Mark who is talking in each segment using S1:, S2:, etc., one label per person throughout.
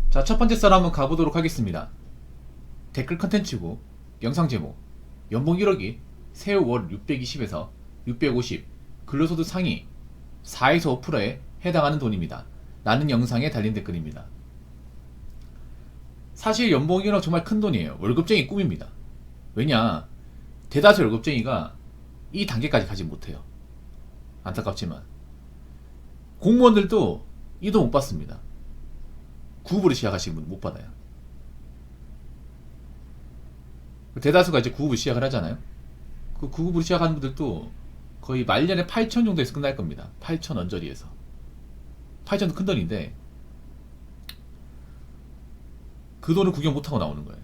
S1: 자, 첫 번째 썰 한번 가보도록 하겠습니다. 댓글 컨텐츠고, 영상 제목, 연봉 1억이 세후 월 620에서 650, 근로소득 상위 4에서 5%에 해당하는 돈입니다. 라는 영상에 달린 댓글입니다. 사실 연봉 1억 정말 큰 돈이에요. 월급쟁이 꿈입니다. 왜냐, 대다수 월급쟁이가 이 단계까지 가지 못해요. 안타깝지만 공무원들도 이 돈 못 받습니다. 구급으로 시작하시는 분 못 받아요. 대다수가 이제 구급을 시작을 하잖아요. 그 구급으로 시작하는 분들도 거의 말년에 8천 정도에서 끝날 겁니다. 8천 언저리에서. 8천도 큰 돈인데 그 돈을 구경 못하고 나오는 거예요.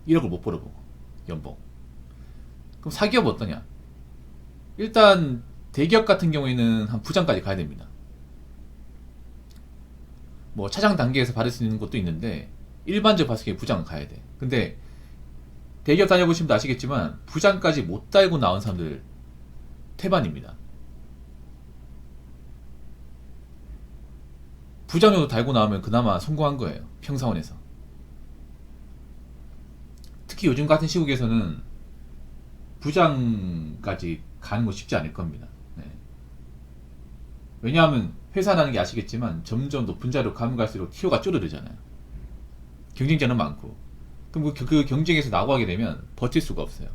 S1: 1억을 못 벌어보고 연봉. 그럼 사기업 어떠냐? 일단 대기업 같은 경우에는 한 부장까지 가야 됩니다. 뭐 차장 단계에서 받을 수 있는 것도 있는데 일반적으로 봤을 때 부장은 가야 돼. 근데 대기업 다녀보시면 아시겠지만 부장까지 못 달고 나온 사람들 태반입니다. 부장 정도 달고 나오면 그나마 성공한 거예요. 평사원에서. 특히 요즘 같은 시국에서는 부장까지 가는 거 쉽지 않을 겁니다. 네. 왜냐하면 회사라는 게 아시겠지만 점점 높은 자리로 가면 갈수록 티오가 줄어들잖아요. 경쟁자는 많고. 그럼 그 경쟁에서 나고하게 되면 버틸 수가 없어요.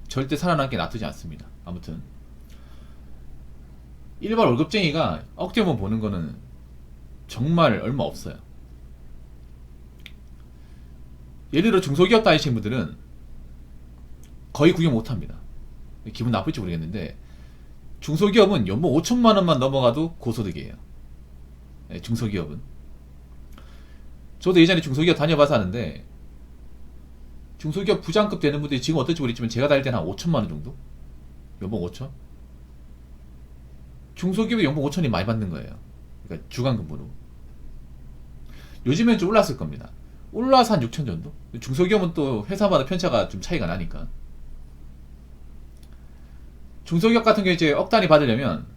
S1: 절대 살아남게 놔두지 않습니다. 아무튼 일반 월급쟁이가 억대만 보는 거는 정말 얼마 없어요. 예를 들어 중소기업 다니시는 분들은 거의 구경 못합니다. 기분 나쁠지 모르겠는데 중소기업은 연봉 5천만 원만 넘어가도 고소득이에요. 네, 중소기업은. 저도 예전에 중소기업 다녀봐서 아는데 중소기업 부장급 되는 분들이 지금 어떨지 모르겠지만 제가 다닐 때는 한 5천만 원 정도? 연봉 5천? 중소기업이 연봉 5천이 많이 받는 거예요. 그러니까 주간근무로. 요즘엔 좀 올랐을 겁니다. 올라서 한 6천 정도? 중소기업은 또 회사마다 편차가 좀 차이가 나니까. 중소기업 같은 경우에 이제 억 단위 받으려면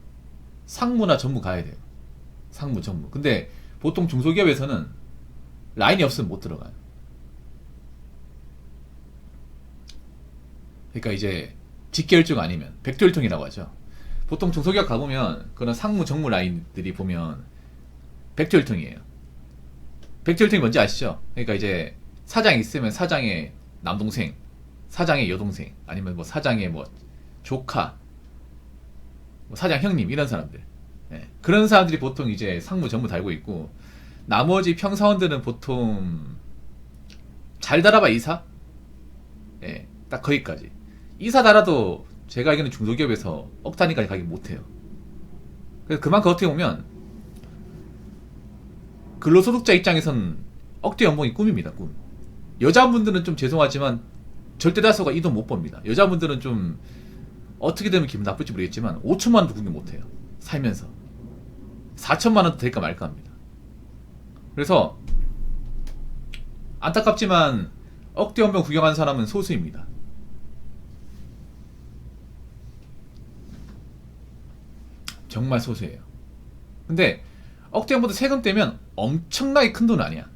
S1: 상무나 전무 가야 돼요. 상무, 전무. 근데 보통 중소기업에서는 라인이 없으면 못 들어가요. 그러니까 이제 직계혈중 아니면 백두혈통이라고 하죠. 보통 중소기업 가보면 그런 상무, 정무 라인들이 보면 백두혈통이에요. 백두혈통이 뭔지 아시죠? 그러니까 이제 사장이 있으면 사장의 남동생, 사장의 여동생, 아니면 뭐 사장의 뭐 조카, 뭐 사장 형님 이런 사람들. 예. 그런 사람들이 보통 이제 상무, 전무 달고 있고 나머지 평사원들은 보통 잘 달아봐 이사? 예, 딱 거기까지. 이사 달아도 제가 알기로는 중소기업에서 억 단위까지 가긴 못해요. 그래서 그만큼 어떻게 보면 근로소득자 입장에선 억대 연봉이 꿈입니다. 꿈. 여자분들은 좀 죄송하지만 절대 다수가 이 돈 못 법니다. 여자분들은 좀 어떻게 되면 기분 나쁠지 모르겠지만 5천만 원도 구경 못해요. 살면서 4천만 원도 될까 말까 합니다. 그래서 안타깝지만 억대 연봉 구경한 사람은 소수입니다. 정말 소수예요. 근데 억대 연봉도 세금 떼면 엄청나게 큰 돈은 아니야.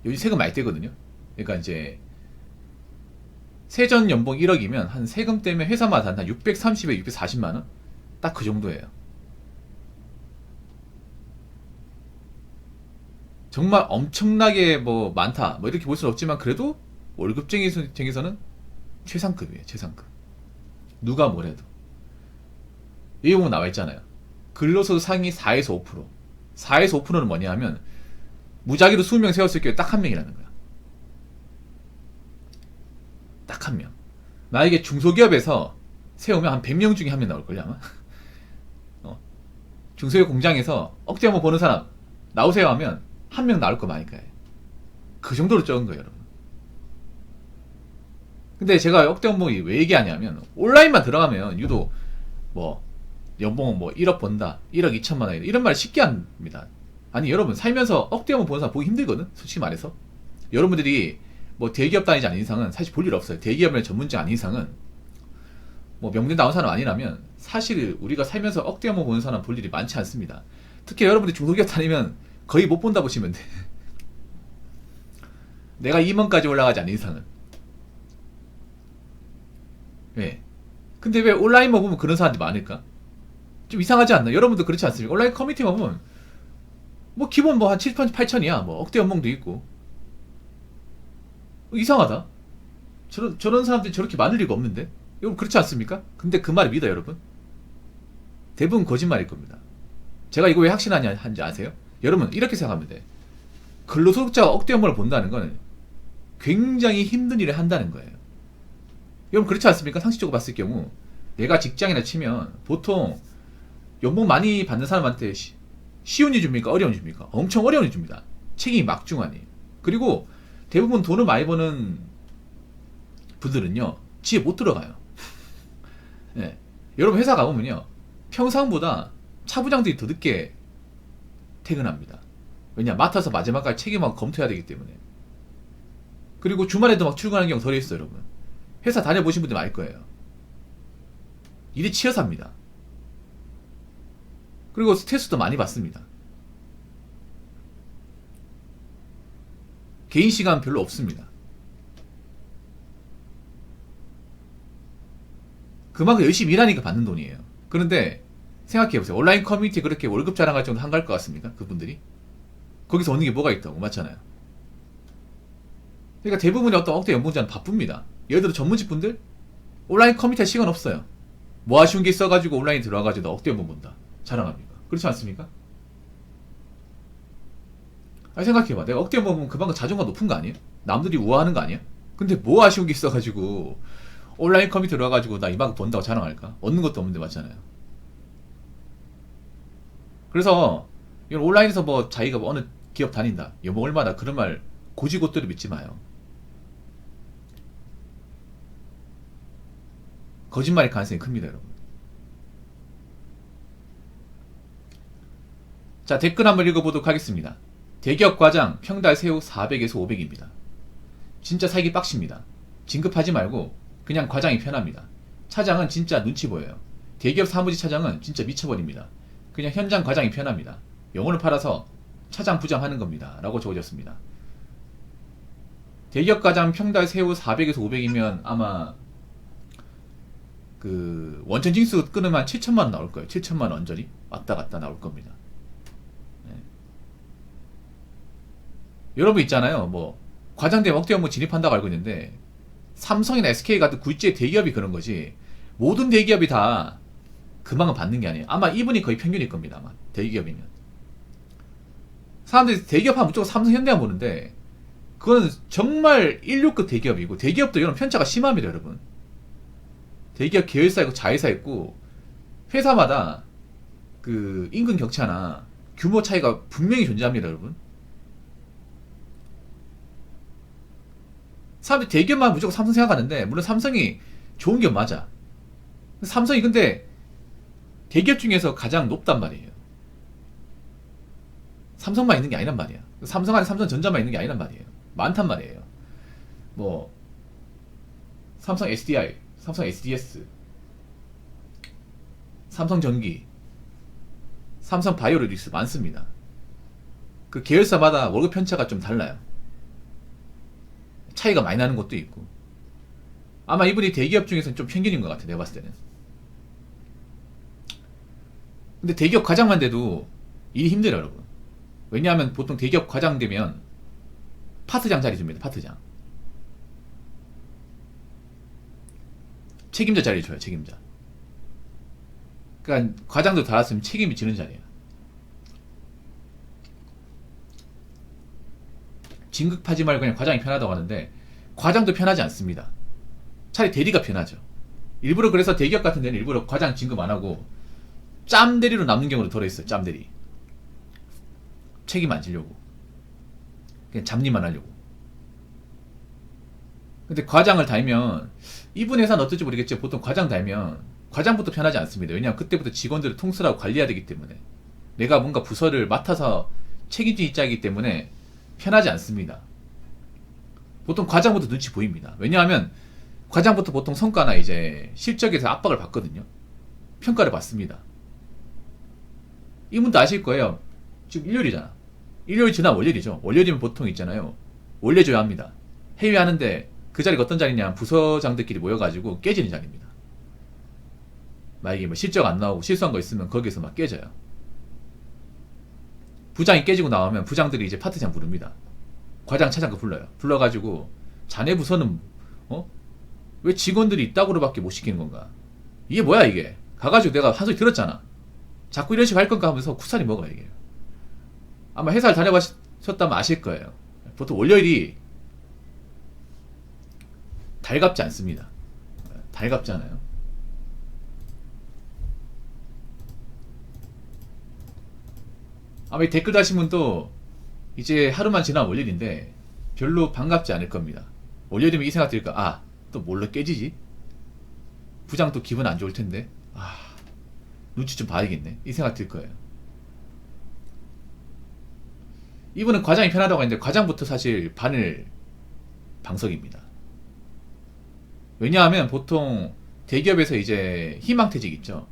S1: 여기 세금 많이 떼거든요. 그러니까 이제 세전 연봉 1억이면 한 세금 떼면 회사마다 한 630에 640만 원? 딱 그 정도예요. 정말 엄청나게 뭐 많다 뭐 이렇게 볼 수는 없지만 그래도 월급쟁이 중에서는 최상급이에요. 최상급. 누가 뭐래도. 여기 보면 나와 있잖아요. 근로소득 상위 4에서 5%. 4에서 5%는 뭐냐 하면 무작위로 20명 세웠을 경우에 딱 한 명이라는 거야. 딱 한 명. 만약에 중소기업에서 세우면 한 100명 중에 한 명 나올걸요 아마. 중소기업 공장에서 억대 한번 버는 사람 나오세요 하면 한 명 나올 거 많으니까요. 그 정도로 적은 거예요 여러분. 근데 제가 억대 연봉이 왜 얘기하냐면 온라인만 들어가면 유독 뭐 연봉은 뭐 1억 번다 1억 2천만 원 이런 말 쉽게 합니다. 아니 여러분 살면서 억대 연봉 버는 사람 보기 힘들거든 솔직히 말해서. 여러분들이 뭐 대기업 다니지 않은 이상은 사실 볼 일 없어요. 대기업의 전문직 아닌 이상은 뭐 명대 나온 사람 아니라면 사실 우리가 살면서 억대 연봉 보는 사람 볼 일이 많지 않습니다. 특히 여러분들이 중소기업 다니면 거의 못 본다 보시면 돼. 내가 임원까지 올라가지 않는 이상은. 왜? 근데 왜 온라인만 보면 그런 사람들이 많을까? 좀 이상하지 않나? 여러분도 그렇지 않습니까? 온라인 커뮤니티만 보면 뭐 기본 뭐 한 7천, 8천이야. 뭐 억대 연봉도 있고. 이상하다. 저런 사람들이 저렇게 많을 리가 없는데? 여러분 그렇지 않습니까? 근데 그 말을 믿어요, 여러분? 대부분 거짓말일 겁니다. 제가 이거 왜 확신하는지 아세요? 여러분 이렇게 생각하면 돼. 근로소득자가 억대 연봉을 본다는 건 굉장히 힘든 일을 한다는 거예요. 여러분 그렇지 않습니까? 상식적으로 봤을 경우 내가 직장이나 치면 보통 연봉 많이 받는 사람한테 쉬운 일 줍니까? 어려운 일 줍니까? 엄청 어려운 일 줍니다. 책임이 막중하니. 그리고 대부분 돈을 많이 버는 분들은요 집에 못 들어가요. 네. 여러분 회사 가보면요 평상보다 차부장들이 더 늦게 퇴근합니다. 왜냐 맡아서 마지막까지 책임하고 검토해야 되기 때문에. 그리고 주말에도 막 출근하는 경우 덜 있어요. 여러분 회사 다녀보신 분들 많을 거예요. 일이 치여삽니다. 그리고 스트레스도 많이 받습니다. 개인 시간 별로 없습니다. 그만큼 열심히 일하니까 받는 돈이에요. 그런데 생각해보세요. 온라인 커뮤니티 그렇게 월급 자랑할 정도 한가할 것 같습니까? 그분들이? 거기서 얻는 게 뭐가 있다고. 맞잖아요. 그러니까 대부분의 어떤 억대 연봉자는 바쁩니다. 예를 들어 전문직 분들 온라인 커뮤니티 할 시간 없어요. 뭐 아쉬운 게 있어가지고 온라인 들어와가지고 억대 연봉 본다 자랑합니까? 그렇지 않습니까? 아니 생각해봐. 내가 억대 연봉 보면 그만큼 자존감 높은 거 아니에요? 남들이 우아하는 거 아니야? 근데 뭐 아쉬운 게 있어가지고 온라인 커뮤니티 들어와가지고 나 이만큼 번다고 자랑할까? 얻는 것도 없는데 맞잖아요. 그래서 이런 온라인에서 뭐 자기가 뭐 어느 기업 다닌다 연봉 얼마다 그런 말 고지고대로 믿지 마요. 거짓말일 가능성이 큽니다, 여러분. 자, 댓글 한번 읽어보도록 하겠습니다. 대기업 과장 평달 세후 400에서 500입니다. 진짜 살기 빡십니다. 진급하지 말고 그냥 과장이 편합니다. 차장은 진짜 눈치 보여요. 대기업 사무직 차장은 진짜 미쳐버립니다. 그냥 현장 과장이 편합니다. 영혼을 팔아서 차장 부장 하는 겁니다. 라고 적어졌습니다. 대기업 과장 평달 세후 400에서 500이면 아마 그 원천 징수 끊으면 한 7천만원 나올 거예요. 7천만원 언저리 왔다 갔다 나올 겁니다. 네. 여러분 있잖아요. 뭐 과장되면 억대 연봉 진입한다고 알고 있는데 삼성이나 SK 같은 굴지의 대기업이 그런 거지 모든 대기업이 다 그만큼 받는 게 아니에요. 아마 이분이 거의 평균일 겁니다. 아마 대기업이면 사람들이 대기업 하면 무조건 삼성 현대만 보는데 그거는 정말 16급 대기업이고 대기업도 이런 편차가 심합니다. 여러분 대기업 계열사 있고 자회사 있고 회사마다 그 임금 격차나 규모 차이가 분명히 존재합니다. 여러분 사람들이 대기업만 무조건 삼성 생각하는데 물론 삼성이 좋은 기업 맞아. 삼성이 근데 대기업 중에서 가장 높단 말이에요. 삼성만 있는 게 아니란 말이야. 삼성 안에 삼성전자만 있는 게 아니란 말이에요. 많단 말이에요. 뭐 삼성 SDI, 삼성 SDS, 삼성전기, 삼성 바이오로직스 많습니다. 그 계열사마다 월급 편차가 좀 달라요. 차이가 많이 나는 것도 있고. 아마 이분이 대기업 중에서는 좀 평균인 것 같아. 내가 봤을 때는. 근데 대기업 과장만 돼도 일이 힘들어요, 여러분. 왜냐하면 보통 대기업 과장 되면 파트장 자리 줍니다. 파트장. 책임자 자리 줘요. 책임자. 그러니까 과장도 달았으면 책임이 지는 자리야. 진급하지 말고 그냥 과장이 편하다고 하는데 과장도 편하지 않습니다. 차라리 대리가 편하죠. 일부러 그래서 대기업 같은 데는 일부러 과장 진급 안 하고 짬 대리로 남는 경우도 덜어 있어요. 짬 대리. 책임 안 지려고. 그냥 잡일만 하려고. 근데 과장을 달면 이분 회사는 어떨지 모르겠지만 보통 과장 달면 과장부터 편하지 않습니다. 왜냐하면 그때부터 직원들을 통솔하고 관리해야 되기 때문에 내가 뭔가 부서를 맡아서 책임진 입장이기 때문에 편하지 않습니다. 보통 과장부터 눈치 보입니다. 왜냐하면 과장부터 보통 성과나 이제 실적에서 압박을 받거든요. 평가를 받습니다. 이분도 아실 거예요. 지금 일요일이잖아. 일요일 지나 월요일이죠. 월요일이면 보통 있잖아요. 올려줘야 합니다. 회의하는데 그 자리가 어떤 자리냐, 부서장들끼리 모여가지고 깨지는 자리입니다. 만약에 뭐 실적 안 나오고 실수한 거 있으면 거기서 막 깨져요. 부장이 깨지고 나오면 부장들이 이제 파트장 부릅니다. 과장, 차장 그 불러요. 불러가지고 자네 부서는 왜 직원들이 이따구로밖에 못 시키는 건가? 이게 뭐야 이게? 가가지고 내가 한 소리 들었잖아. 자꾸 이런 식으로 할 건가 하면서 쿠사리 먹어요 이게. 아마 회사를 다녀보셨다면 아실 거예요. 보통 월요일이 달갑지 않습니다. 달갑지 않아요. 아마 이 댓글 다신 분도 이제 하루만 지나면 월요일인데 별로 반갑지 않을 겁니다. 월요일이면 이 생각 들까? 아, 또 뭘로 깨지지? 부장 또 기분 안 좋을 텐데. 아, 눈치 좀 봐야겠네. 이 생각 들 거예요. 이분은 과장이 편하다고 했는데 과장부터 사실 바늘 방석입니다. 왜냐하면 보통 대기업에서 이제 희망퇴직 있죠.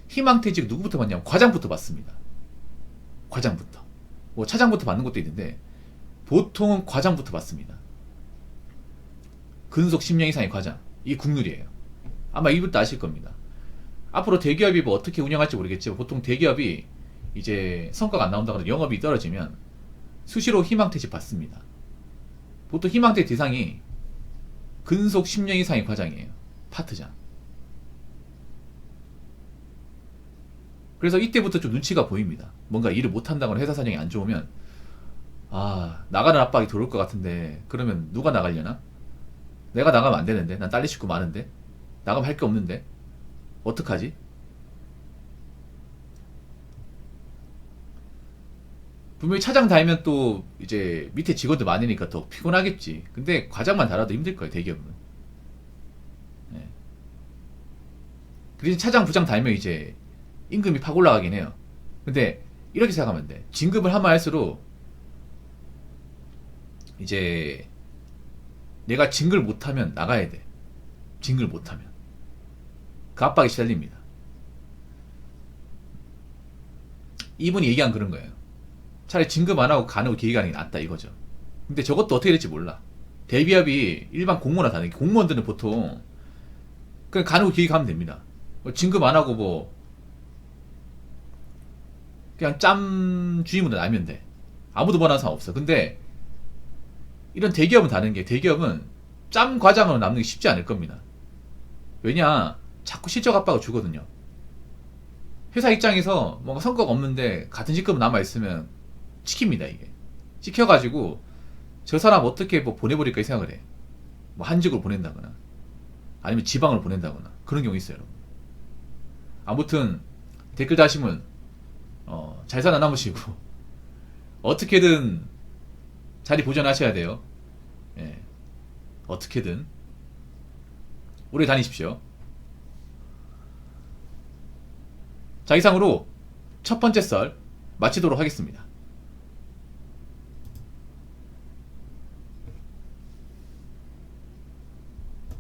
S1: 희망퇴직 누구부터 받냐면 과장부터 받습니다. 과장부터. 뭐 차장부터 받는 것도 있는데 보통은 과장부터 받습니다. 근속 10년 이상의 과장. 이게 국룰이에요. 아마 이분도 아실 겁니다. 앞으로 대기업이 뭐 어떻게 운영할지 모르겠지만 보통 대기업이 이제 성과가 안 나온다거나 영업이 떨어지면 수시로 희망퇴직 받습니다. 보통 희망퇴직 대상이 근속 10년 이상의 과장이에요. 파트장. 그래서 이때부터 좀 눈치가 보입니다. 뭔가 일을 못한다거나 회사 사정이 안 좋으면 아, 나가는 압박이 들어올 것 같은데 그러면 누가 나가려나? 내가 나가면 안 되는데, 난 딸릴 식구 많은데, 나가면 할 게 없는데 어떡하지? 분명히 차장 달면 또 이제 밑에 직원들 많으니까 더 피곤하겠지. 근데 과장만 달아도 힘들 거예요, 대기업은. 네. 그래서 차장 부장 달면 이제 임금이 팍 올라가긴 해요. 근데 이렇게 생각하면 돼. 진급을 하면 할수록 이제 내가 진급을 못하면 나가야 돼. 진급을 못하면 그 압박에 시달립니다. 이분이 얘기한 그런 거예요. 차라리 진급 안 하고 가는 기획 가는 게 낫다 이거죠. 근데 저것도 어떻게 될지 몰라. 대기업이 일반 공무원과 다르게 공무원들은 보통 그냥 가는 기획하면 됩니다. 뭐 진급 안 하고 뭐 그냥 짬 주임으로 나면 돼. 아무도 원하는 사람 없어. 근데 이런 대기업은 다른 게 대기업은 짬 과장으로 남는 게 쉽지 않을 겁니다. 왜냐? 자꾸 실적 압박을 주거든요. 회사 입장에서 뭔가 성과가 없는데 같은 직급 남아있으면 찍힙니다, 이게. 찍혀가지고 저 사람 어떻게 뭐 보내버릴까 이 생각을 해. 뭐 한직으로 보낸다거나 아니면 지방으로 보낸다거나 그런 경우 있어요, 여러분. 아무튼 댓글 다시면 잘 살아남으시고 어떻게든 자리 보존하셔야 돼요. 예. 어떻게든 오래 다니십시오. 자, 이상으로 첫 번째 썰 마치도록 하겠습니다.